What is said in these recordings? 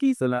30,000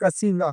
80,000.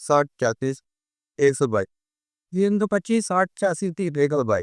60 34 122. 325 60 86 122.